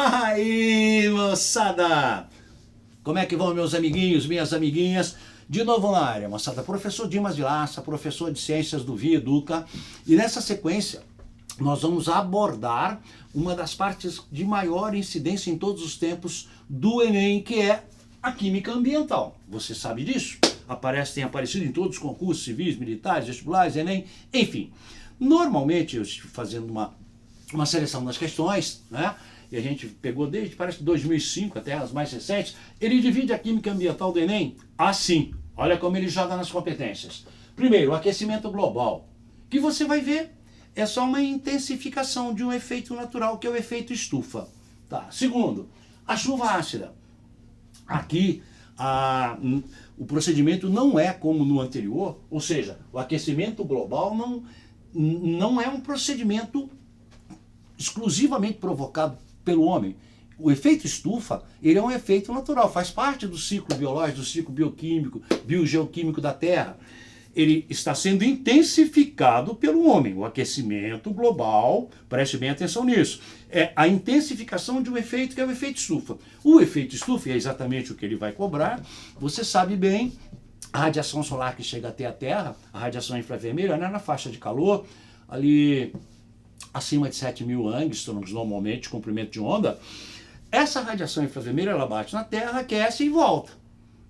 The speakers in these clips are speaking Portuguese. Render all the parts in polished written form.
Aí, moçada! Como é que vão meus amiguinhos, minhas amiguinhas? De novo na área, moçada. Professor Dimas Vilaça, professor de Ciências do Via Educa. E nessa sequência, nós vamos abordar uma das partes de maior incidência em todos os tempos do Enem, que é a Química Ambiental. Você sabe disso? Tem aparecido em todos os concursos civis, militares, vestibulares, Enem, enfim. Normalmente, eu estive fazendo uma seleção das questões, né? E a gente pegou desde, parece que 2005 até as mais recentes, ele divide a Química Ambiental do Enem assim. Olha como ele joga nas competências. Primeiro, o aquecimento global, que você vai ver é só uma intensificação de um efeito natural, que é o efeito estufa. Tá. Segundo, a chuva ácida. Aqui, o procedimento não é como no anterior, ou seja, o aquecimento global não é um procedimento exclusivamente provocado pelo homem. O efeito estufa, ele é um efeito natural, faz parte do ciclo biológico, do ciclo bioquímico, biogeoquímico da Terra. Ele está sendo intensificado pelo homem. O aquecimento global, preste bem atenção nisso, é a intensificação de um efeito que é o efeito estufa. O efeito estufa é exatamente o que ele vai cobrar. Você sabe bem, a radiação solar que chega até a Terra, a radiação infravermelha, né, na faixa de calor, ali acima de 7.000 angstroms, normalmente, comprimento de onda, essa radiação infravermelha, ela bate na Terra, aquece e volta.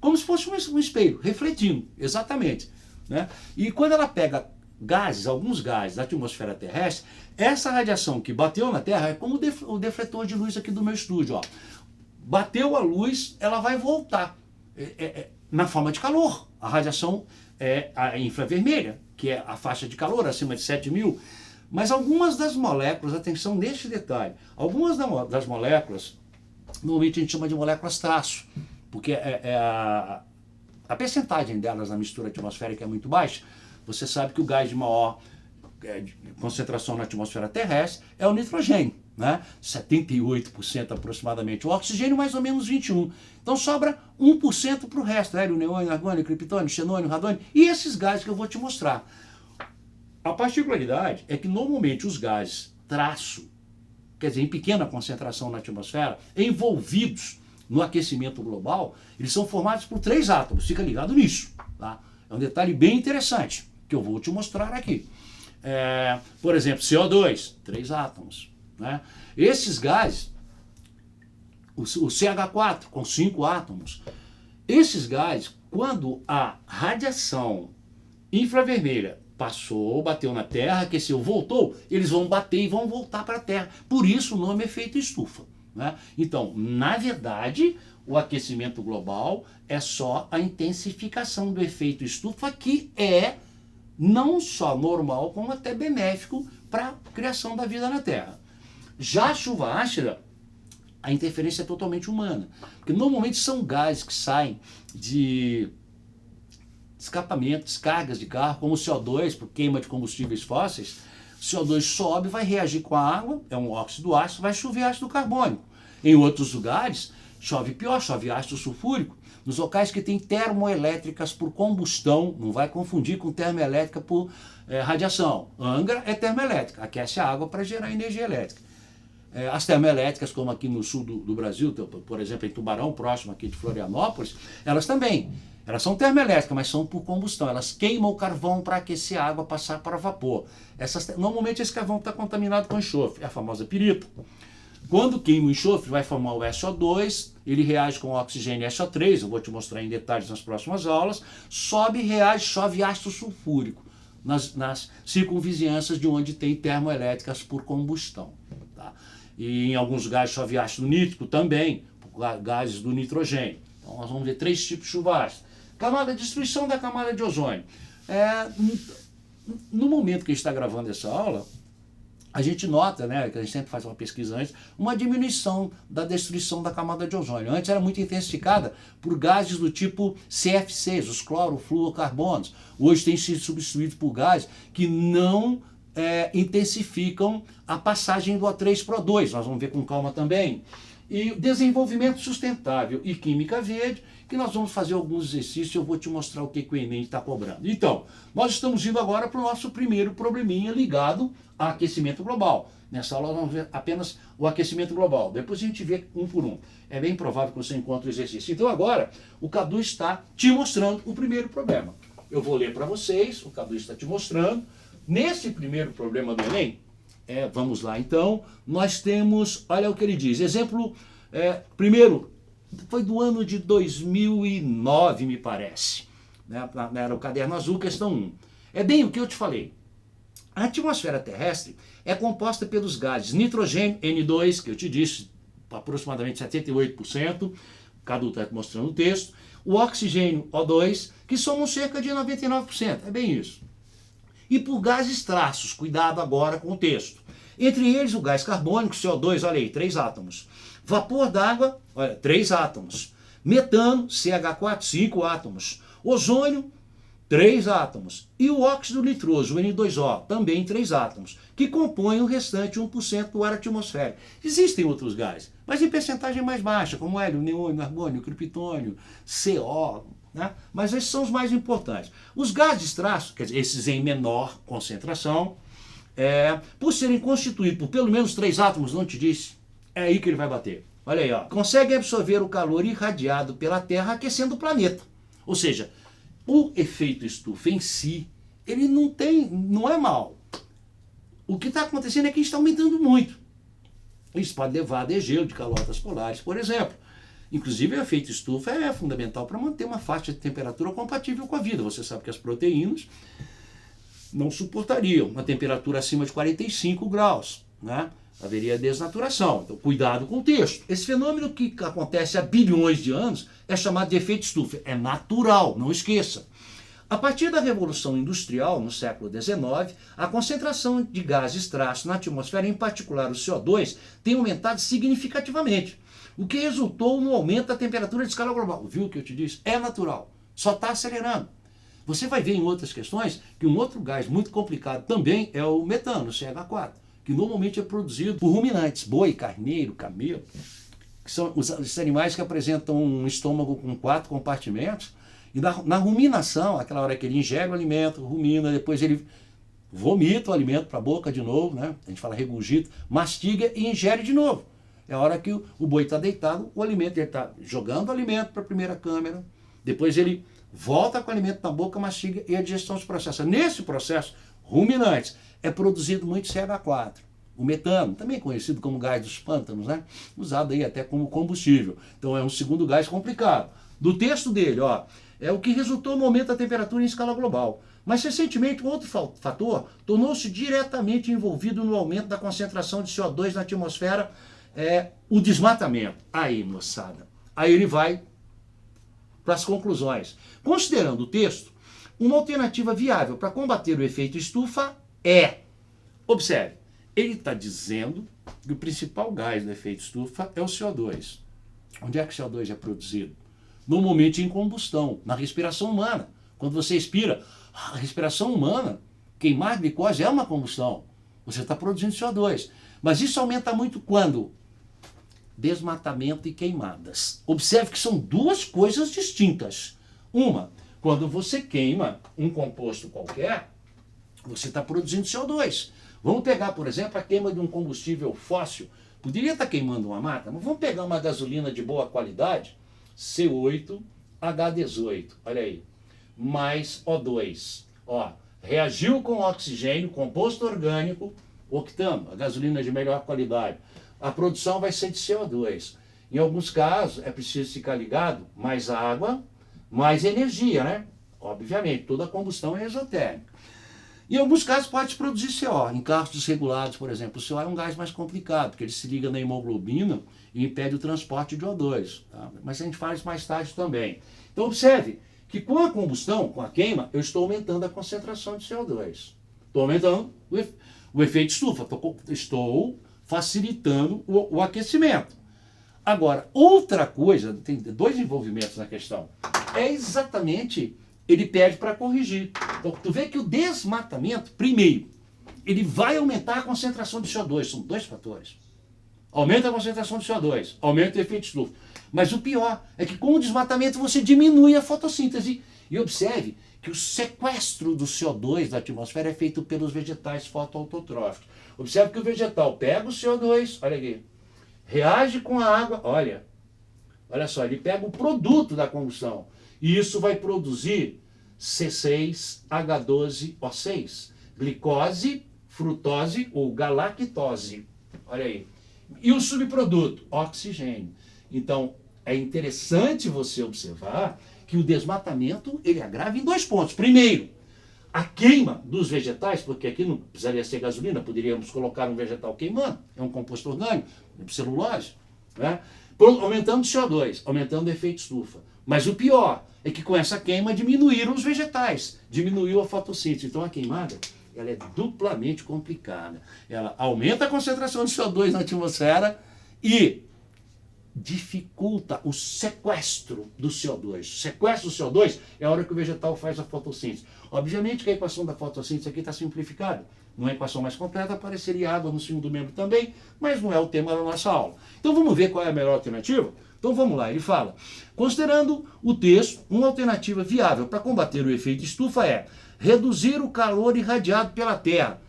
Como se fosse um espelho, refletindo, exatamente. Né? E quando ela pega gases, alguns gases da atmosfera terrestre, essa radiação que bateu na Terra é como o defletor de luz aqui do meu estúdio. Ó. Bateu a luz, ela vai voltar na forma de calor. A radiação é a infravermelha, que é a faixa de calor acima de 7.000. Mas algumas das moléculas, atenção neste detalhe, algumas das moléculas, normalmente a gente chama de moléculas traço, porque a percentagem delas na mistura atmosférica é muito baixa. Você sabe que o gás de maior concentração na atmosfera terrestre é o nitrogênio, né? 78% aproximadamente. O oxigênio mais ou menos 21%. Então sobra 1% para o resto, hélio, neônio, argônio, criptônio, xenônio, radônio e esses gases que eu vou te mostrar. A particularidade é que normalmente os gases traço, quer dizer, em pequena concentração na atmosfera, envolvidos no aquecimento global, eles são formados por 3 átomos. Fica ligado nisso. Tá? É um detalhe bem interessante que eu vou te mostrar aqui. Por exemplo, CO2, 3 átomos. Né? Esses gases, o CH4 com 5 átomos, esses gases, quando a radiação infravermelha passou, bateu na Terra, aqueceu, voltou, eles vão bater e vão voltar para a Terra. Por isso o nome é efeito estufa. Né? Então, na verdade, o aquecimento global é só a intensificação do efeito estufa, que é não só normal, como até benéfico para a criação da vida na Terra. Já a chuva ácida, a interferência é totalmente humana. Porque normalmente são gases que saem de escapamento, descargas de carro, como o CO2, por queima de combustíveis fósseis. O CO2 sobe, vai reagir com a água, é um óxido ácido, vai chover ácido carbônico. Em outros lugares, chove pior, chove ácido sulfúrico. Nos locais que tem termoelétricas por combustão, não vai confundir com termoelétrica por radiação. Angra é termoelétrica, aquece a água para gerar energia elétrica. As termoelétricas, como aqui no sul do Brasil, por exemplo, em Tubarão, próximo aqui de Florianópolis, elas também. Elas são termoelétricas, mas são por combustão. Elas queimam o carvão para aquecer a água, passar para vapor. Normalmente esse carvão está contaminado com enxofre, é a famosa pirita. Quando queima o enxofre, vai formar o SO2, ele reage com o oxigênio SO3, eu vou te mostrar em detalhes nas próximas aulas, sobe e reage, chove ácido sulfúrico nas circunvizinhanças de onde tem termoelétricas por combustão. Tá? E em alguns lugares chove ácido nítrico também, gases do nitrogênio. Então nós vamos ver 3 tipos de chuva ácida. Destruição da camada de ozônio. No momento que a gente está gravando essa aula, a gente nota, né, que a gente sempre faz uma pesquisa antes, uma diminuição da destruição da camada de ozônio. Antes era muito intensificada por gases do tipo CFCs, os clorofluorocarbonos. Hoje tem sido substituído por gases que não intensificam a passagem do O3 para o O2. Nós vamos ver com calma também. E desenvolvimento sustentável e química verde, que nós vamos fazer alguns exercícios e eu vou te mostrar o que o Enem está cobrando. Então, nós estamos indo agora para o nosso primeiro probleminha ligado a aquecimento global. Nessa aula nós vamos ver apenas o aquecimento global. Depois a gente vê um por um. É bem provável que você encontre o exercício. Então agora, o Cadu está te mostrando o primeiro problema. Eu vou ler para vocês, o Cadu está te mostrando. Nesse primeiro problema do Enem, vamos lá então, nós temos, olha o que ele diz. Exemplo, primeiro, foi do ano de 2009, me parece. Né? Era o caderno azul, questão 1. É bem o que eu te falei. A atmosfera terrestre é composta pelos gases nitrogênio, N2, que eu te disse, aproximadamente 78%, o Cadu está mostrando o texto, o oxigênio, O2, que somam cerca de 99%, é bem isso. E por gases traços, cuidado agora com o texto. Entre eles o gás carbônico, CO2, olha aí, 3 átomos. Vapor d'água, olha, 3 átomos. Metano, CH4, 5 átomos. Ozônio, 3 átomos. E o óxido nitroso, o N2O, também 3 átomos, que compõem o restante 1% do ar atmosférico. Existem outros gases, mas em percentagem mais baixa, como hélio, neônio, argônio, criptônio, CO, né? Mas esses são os mais importantes. Os gases traços, quer dizer, esses em menor concentração, por serem constituídos por pelo menos 3 átomos, não te disse? É aí que ele vai bater. Olha aí, ó. Consegue absorver o calor irradiado pela Terra aquecendo o planeta. Ou seja, o efeito estufa em si, ele não é mal. O que está acontecendo é que está aumentando muito. Isso pode levar a degelo de calotas polares, por exemplo. Inclusive, o efeito estufa é fundamental para manter uma faixa de temperatura compatível com a vida. Você sabe que as proteínas não suportariam uma temperatura acima de 45 graus, né? Haveria desnaturação. Então, cuidado com o texto. Esse fenômeno que acontece há bilhões de anos é chamado de efeito estufa. É natural, não esqueça. A partir da Revolução Industrial, no século XIX, a concentração de gases traços na atmosfera, em particular o CO2, tem aumentado significativamente, o que resultou no aumento da temperatura de escala global. Viu o que eu te disse? É natural. Só está acelerando. Você vai ver em outras questões que um outro gás muito complicado também é o metano, o CH4. Que normalmente é produzido por ruminantes, boi, carneiro, camelo, que são os animais que apresentam um estômago com 4 compartimentos, e na ruminação, aquela hora que ele ingere o alimento, rumina, depois ele vomita o alimento para a boca de novo, né? A gente fala regurgita, mastiga e ingere de novo. É a hora que o boi está deitado, o alimento, ele está jogando o alimento para a primeira câmara, depois ele volta com o alimento na boca, mastiga e a digestão se processa. Nesse processo, ruminantes, é produzido muito CH4. O metano, também conhecido como gás dos pântanos, né? Usado aí até como combustível. Então é um segundo gás complicado. Do texto dele, ó, é o que resultou no aumento da temperatura em escala global. Mas recentemente um outro fator tornou-se diretamente envolvido no aumento da concentração de CO2 na atmosfera, o desmatamento. Aí, moçada, aí ele vai para as conclusões. Considerando o texto, uma alternativa viável para combater o efeito estufa observe, ele está dizendo que o principal gás do efeito estufa é o CO2. Onde é que o CO2 é produzido? Normalmente em combustão, na respiração humana. Quando você expira, a respiração humana, queimar glicose é uma combustão. Você está produzindo CO2. Mas isso aumenta muito quando? Desmatamento e queimadas. Observe que são duas coisas distintas. Uma, quando você queima um composto qualquer, você está produzindo CO2. Vamos pegar, por exemplo, a queima de um combustível fóssil. Poderia estar queimando uma mata, mas vamos pegar uma gasolina de boa qualidade, C8H18, olha aí, mais O2. Ó, reagiu com oxigênio, composto orgânico, octano, a gasolina de melhor qualidade. A produção vai ser de CO2. Em alguns casos, é preciso ficar ligado, mais água, mais energia, né? Obviamente, toda a combustão é exotérmica. Em alguns casos pode produzir CO. Em carros desregulados, por exemplo, o CO é um gás mais complicado, porque ele se liga na hemoglobina e impede o transporte de O2. Tá? Mas a gente fala isso mais tarde também. Então observe que com a combustão, com a queima, eu estou aumentando a concentração de CO2. Estou aumentando o efeito estufa, estou facilitando o aquecimento. Agora, outra coisa, tem dois envolvimentos na questão, é exatamente, ele pede para corrigir. Então, tu vê que o desmatamento, primeiro, ele vai aumentar a concentração de CO2, são dois fatores. Aumenta a concentração de CO2, aumenta o efeito estufa. Mas o pior é que com o desmatamento você diminui a fotossíntese. E observe que o sequestro do CO2 da atmosfera é feito pelos vegetais fotoautotróficos. Observe que o vegetal pega o CO2, olha aqui, reage com a água, olha só, ele pega o produto da combustão e isso vai produzir C6H12O6, glicose, frutose ou galactose. Olha aí. E o subproduto? Oxigênio. Então, é interessante você observar que o desmatamento ele agrava em 2 pontos. Primeiro, a queima dos vegetais, porque aqui não precisaria ser gasolina, poderíamos colocar um vegetal queimando, é um composto orgânico, celulose, né? Aumentando o CO2, aumentando o efeito estufa. Mas o pior é que com essa queima diminuíram os vegetais, diminuiu a fotossíntese. Então a queimada ela é duplamente complicada. Ela aumenta a concentração de CO2 na atmosfera e dificulta o sequestro do CO2. O sequestro do CO2 é a hora que o vegetal faz a fotossíntese. Obviamente que a equação da fotossíntese aqui está simplificada. Numa equação mais completa apareceria água no segundo membro também, mas não é o tema da nossa aula. Então vamos ver qual é a melhor alternativa? Então vamos lá, ele fala, considerando o texto, uma alternativa viável para combater o efeito estufa é reduzir o calor irradiado pela Terra.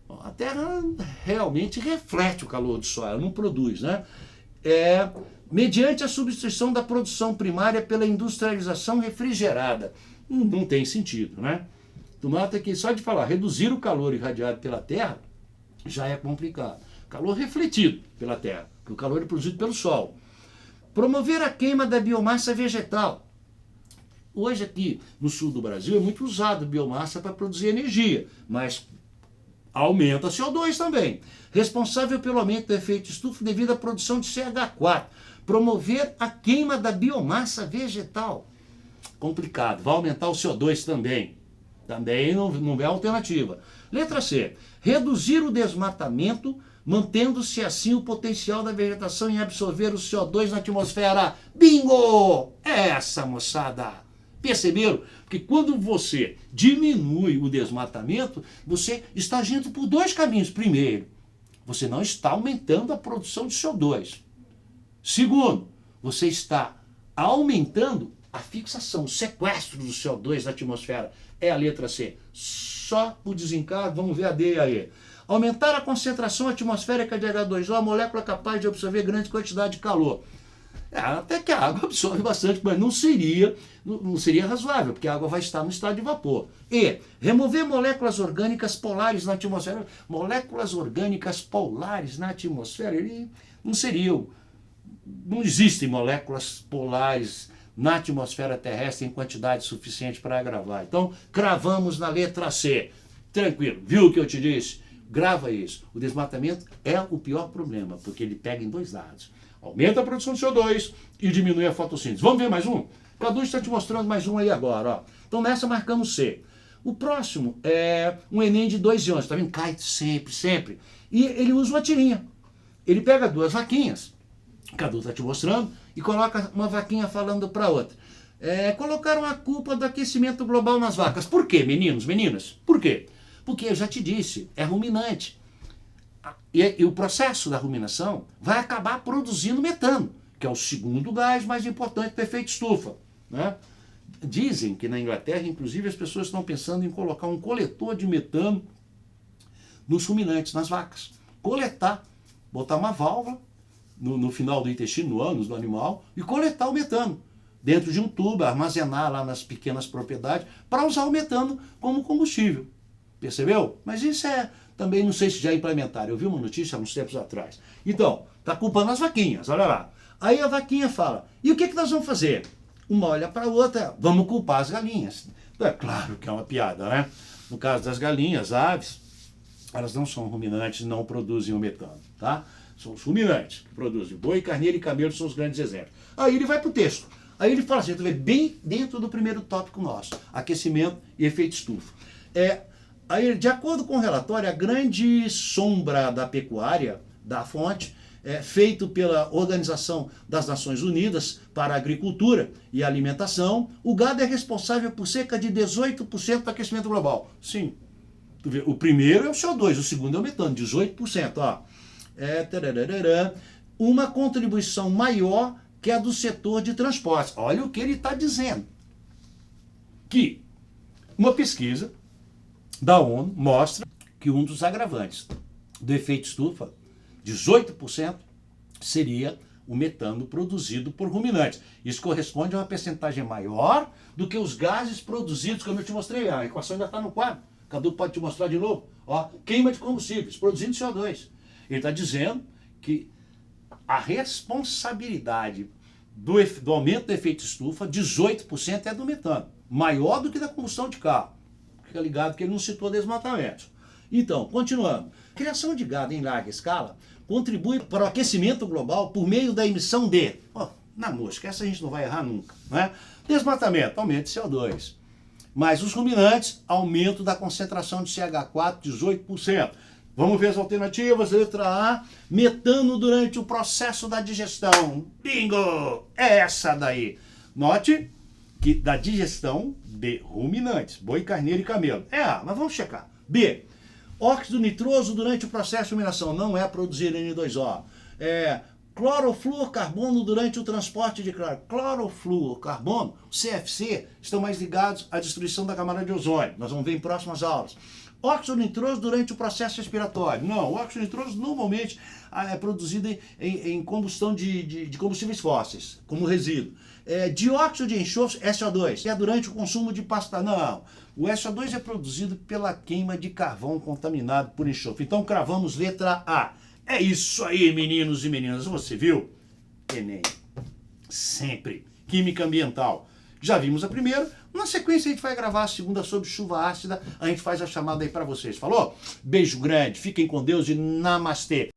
A Terra realmente reflete o calor do Sol, ela não produz, né? Mediante a substituição da produção primária pela industrialização refrigerada. Não tem sentido, né? Tu nota que só de falar reduzir o calor irradiado pela Terra já é complicado. Calor refletido pela Terra, porque o calor é produzido pelo Sol. Promover a queima da biomassa vegetal. Hoje aqui no sul do Brasil é muito usado biomassa para produzir energia, mas aumenta CO2 também. Responsável pelo aumento do efeito estufa devido à produção de CH4. Promover a queima da biomassa vegetal. Complicado, vai aumentar o CO2 também. Também não é alternativa. Letra C. Reduzir o desmatamento, mantendo-se assim o potencial da vegetação em absorver o CO2 na atmosfera. Bingo! Essa, moçada! Perceberam? Porque quando você diminui o desmatamento, você está agindo por 2 caminhos. Primeiro, você não está aumentando a produção de CO2. Segundo, você está aumentando a fixação, o sequestro do CO2 na atmosfera. É a letra C. Só o desencargo, vamos ver a D aí. Aumentar a concentração atmosférica de H2O, a molécula capaz de absorver grande quantidade de calor. Até que a água absorve bastante, mas não seria razoável, porque a água vai estar no estado de vapor. E remover moléculas orgânicas polares na atmosfera. Moléculas orgânicas polares na atmosfera, ele não seriam. Não existem moléculas polares na atmosfera terrestre em quantidade suficiente para gravar. Então, cravamos na letra C. Tranquilo, viu o que eu te disse? Grava isso. O desmatamento é o pior problema, porque ele pega em 2 lados. Aumenta a produção de CO2 e diminui a fotossíntese. Vamos ver mais um? Cadu está te mostrando mais um aí agora. Ó. Então nessa marcamos C. O próximo é um Enem de 2 íons. Está vendo? Cai sempre. E ele usa uma tirinha. Ele pega 2 vaquinhas. O Cadu está te mostrando e coloca uma vaquinha falando para outra. Colocaram a culpa do aquecimento global nas vacas. Por quê, meninos, meninas? Por quê? Porque eu já te disse, é ruminante. E o processo da ruminação vai acabar produzindo metano, que é o segundo gás mais importante do efeito estufa. Né? Dizem que na Inglaterra, inclusive, as pessoas estão pensando em colocar um coletor de metano nos ruminantes, nas vacas. Coletar, botar uma válvula no final do intestino, no ânus do animal, e coletar o metano dentro de um tubo, armazenar lá nas pequenas propriedades, para usar o metano como combustível. Percebeu? Mas isso também não sei se já implementaram. Eu vi uma notícia há uns tempos atrás. Então, está culpando as vaquinhas, olha lá. Aí a vaquinha fala, e o que nós vamos fazer? Uma olha para a outra, vamos culpar as galinhas. É claro que é uma piada, né? No caso das galinhas, aves, elas não são ruminantes, não produzem o metano, tá? São os ruminantes que produzem. Boi, carneiro e camelo são os grandes exemplos. Aí ele vai para o texto. Aí ele fala assim, bem dentro do primeiro tópico nosso, aquecimento e efeito estufa. Aí, de acordo com o relatório, a grande sombra da pecuária, da fonte, feito pela Organização das Nações Unidas para a Agricultura e Alimentação, o gado é responsável por cerca de 18% do aquecimento global. Sim. O primeiro é o CO2, o segundo é o metano, 18%. Ó. Uma contribuição maior que é do setor de transportes. Olha o que ele está dizendo. Que uma pesquisa da ONU mostra que um dos agravantes do efeito estufa, 18%, seria o metano produzido por ruminantes. Isso corresponde a uma percentagem maior do que os gases produzidos, como eu te mostrei. A equação ainda está no quadro. Cadu pode te mostrar de novo. Ó, queima de combustíveis, produzindo CO2. Ele está dizendo que a responsabilidade do aumento do efeito estufa, 18% é do metano. Maior do que da combustão de carro. Fica ligado que ele não citou desmatamento. Então, continuando. A criação de gado em larga escala contribui para o aquecimento global por meio da emissão de... na mosca, essa a gente não vai errar nunca. Né? Desmatamento, aumento de CO2. Mas os ruminantes, aumento da concentração de CH4, 18%. Vamos ver as alternativas. Letra A, metano durante o processo da digestão. Bingo! É essa daí. Note que da digestão de ruminantes, boi, carneiro e camelo. É A, mas vamos checar. B, óxido nitroso durante o processo de ruminação. Não é produzir N2O. Clorofluorcarbono durante o transporte de clorofluorcarbono, CFC, estão mais ligados à destruição da camada de ozônio. Nós vamos ver em próximas aulas. Óxido nitroso durante o processo respiratório. Não, o óxido nitroso normalmente é produzido em combustão de combustíveis fósseis, como resíduo. Dióxido de enxofre, SO2, é durante o consumo de pasta. Não, o SO2 é produzido pela queima de carvão contaminado por enxofre. Então cravamos letra A. É isso aí, meninos e meninas. Você viu? Enem. Sempre. Química ambiental. Já vimos a primeira. Na sequência, a gente vai gravar a segunda sobre chuva ácida. A gente faz a chamada aí para vocês. Falou? Beijo grande. Fiquem com Deus e namastê.